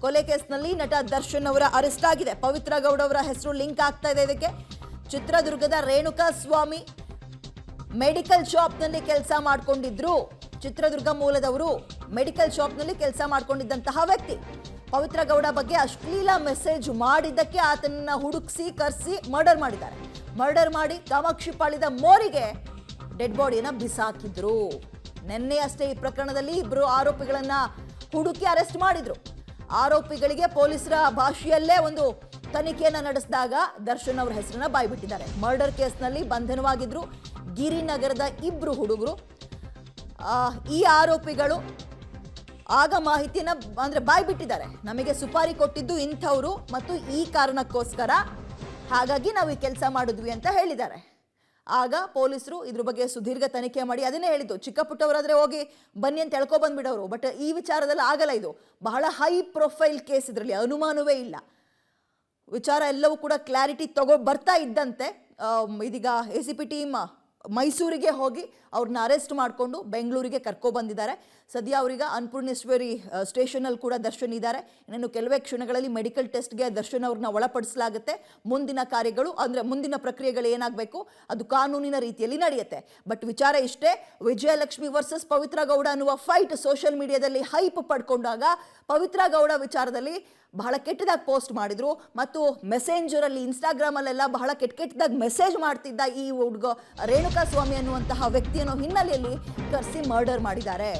ಕೊಲೆ ಕೇಸ್ನಲ್ಲಿ ನಟ ದರ್ಶನ್ ಅವರ ಅರೆಸ್ಟ್ ಆಗಿದೆ. ಪವಿತ್ರ ಗೌಡ ಅವರ ಹೆಸರು ಲಿಂಕ್ ಆಗ್ತಾ ಇದೆ ಇದಕ್ಕೆ. ಚಿತ್ರದುರ್ಗದ ರೇಣುಕಾ ಸ್ವಾಮಿ ಮೆಡಿಕಲ್ ಶಾಪ್ನಲ್ಲಿ ಕೆಲಸ ಮಾಡಿಕೊಂಡಿದ್ರು. ಚಿತ್ರದುರ್ಗ ಮೂಲದವರು ಮೆಡಿಕಲ್ ಶಾಪ್ನಲ್ಲಿ ಕೆಲಸ ಮಾಡಿಕೊಂಡಿದ್ದಂತಹ ವ್ಯಕ್ತಿ ಪವಿತ್ರ ಗೌಡ ಬಗ್ಗೆ ಅಶ್ಲೀಲ ಮೆಸೇಜ್ ಮಾಡಿದ್ದಕ್ಕೆ ಆತನನ್ನ ಹುಡುಕಿಸಿ ಕರೆಸಿ ಮರ್ಡರ್ ಮಾಡಿದ್ದಾರೆ. ಮರ್ಡರ್ ಮಾಡಿ ಕಾಮಾಕ್ಷಿಪಾಳ್ಯದ ಮೋರಿಗೆ ಡೆಡ್ ಬಾಡಿಯನ್ನ ಬಿಸಾಕಿದ್ರು. ನಿನ್ನೆ ಅಷ್ಟೇ ಈ ಪ್ರಕರಣದಲ್ಲಿ ಇಬ್ಬರು ಆರೋಪಿಗಳನ್ನ ಹುಡುಕಿ ಅರೆಸ್ಟ್ ಮಾಡಿದ್ರು. ಆರೋಪಿಗಳಿಗೆ ಪೊಲೀಸರ ಭಾಷೆಯಲ್ಲೇ ಒಂದು ತನಿಖೆಯನ್ನ ನಡೆಸಿದಾಗ ದರ್ಶನ್ ಅವರ ಹೆಸರನ್ನ ಬಾಯ್ಬಿಟ್ಟಿದ್ದಾರೆ. ಮರ್ಡರ್ ಕೇಸ್ನಲ್ಲಿ ಬಂಧನವಾಗಿದ್ರು ಗಿರಿನಗರದ ಇಬ್ರು ಹುಡುಗರು. ಈ ಆರೋಪಿಗಳು ಆಗ ಮಾಹಿತಿಯನ್ನ ಅಂದ್ರೆ ಬಾಯ್ಬಿಟ್ಟಿದ್ದಾರೆ. ನಮಗೆ ಸುಪಾರಿ ಕೊಟ್ಟಿದ್ದು ಇಂಥವ್ರು ಮತ್ತು ಈ ಕಾರಣಕ್ಕೋಸ್ಕರ, ಹಾಗಾಗಿ ನಾವು ಈ ಕೆಲಸ ಮಾಡಿದ್ವಿ ಅಂತ ಹೇಳಿದ್ದಾರೆ. ಆಗ ಪೊಲೀಸರು ಇದ್ರ ಬಗ್ಗೆ ಸುದೀರ್ಘ ತನಿಖೆ ಮಾಡಿ ಅದನ್ನೇ ಹೇಳಿದ್ದು, ಚಿಕ್ಕ ಪುಟ್ಟವರಾದ್ರೆ ಹೋಗಿ ಬನ್ನಿ ಅಂತ ಎಳ್ಕೊ ಬಂದ್ಬಿಡೋರು. ಬಟ್ ಈ ವಿಚಾರದಲ್ಲಿ ಆಗಲ್ಲ. ಇದು ಬಹಳ ಹೈ ಪ್ರೊಫೈಲ್ ಕೇಸ್, ಇದರಲ್ಲಿ ಅನುಮಾನವೇ ಇಲ್ಲ. ವಿಚಾರ ಎಲ್ಲವೂ ಕೂಡ ಕ್ಲಾರಿಟಿ ಬರ್ತಾ ಇದ್ದಂತೆ ಇದೀಗ ACP ಟೀಮ್ ಮೈಸೂರಿಗೆ ಹೋಗಿ ಅವ್ರನ್ನ ಅರೆಸ್ಟ್ ಮಾಡಿಕೊಂಡು ಬೆಂಗಳೂರಿಗೆ ಕರ್ಕೊಬಂದಿದ್ದಾರೆ. ಸದ್ಯ ಅವರೀಗ ಅನ್ನಪೂರ್ಣೇಶ್ವರಿ ಸ್ಟೇಷನಲ್ಲಿ ಕೂಡ ದರ್ಶನ್ ಇದ್ದಾರೆ. ಇನ್ನೇನು ಕೆಲವೇ ಕ್ಷಣಗಳಲ್ಲಿ ಮೆಡಿಕಲ್ ಟೆಸ್ಟ್ಗೆ ದರ್ಶನ್ ಅವ್ರನ್ನ ಒಳಪಡಿಸಲಾಗುತ್ತೆ. ಮುಂದಿನ ಕಾರ್ಯಗಳು ಅಂದರೆ ಮುಂದಿನ ಪ್ರಕ್ರಿಯೆಗಳು ಏನಾಗಬೇಕು ಅದು ಕಾನೂನಿನ ರೀತಿಯಲ್ಲಿ ನಡೆಯುತ್ತೆ. ಬಟ್ ವಿಚಾರ ಇಷ್ಟೇ, ವಿಜಯಲಕ್ಷ್ಮಿ ವರ್ಸಸ್ ಪವಿತ್ರ ಗೌಡ ಅನ್ನುವ ಫೈಟ್ ಸೋಷಿಯಲ್ ಮೀಡಿಯಾದಲ್ಲಿ ಹೈಪ್ ಪಡ್ಕೊಂಡಾಗ ಪವಿತ್ರ ಗೌಡ ವಿಚಾರದಲ್ಲಿ ಬಹಳ ಕೆಟ್ಟದಾಗಿ ಪೋಸ್ಟ್ ಮಾಡಿದ್ರು ಮತ್ತು ಮೆಸೆಂಜರಲ್ಲಿ ಇನ್ಸ್ಟಾಗ್ರಾಮಲ್ಲೆಲ್ಲ ಬಹಳ ಕೆಟ್ಟದಾಗಿ ಮೆಸೇಜ್ ಮಾಡ್ತಿದ್ದ ಈ ಹುಡುಗ ರೇಣುಕಾ ಸ್ವಾಮಿ ಅನ್ನುವಂತಹ ವ್ಯಕ್ತಿಯನ್ನು ಹಿನ್ನೆಲೆಯಲ್ಲಿ ಕರೆಸಿ ಮರ್ಡರ್ ಮಾಡಿದ್ದಾರೆ.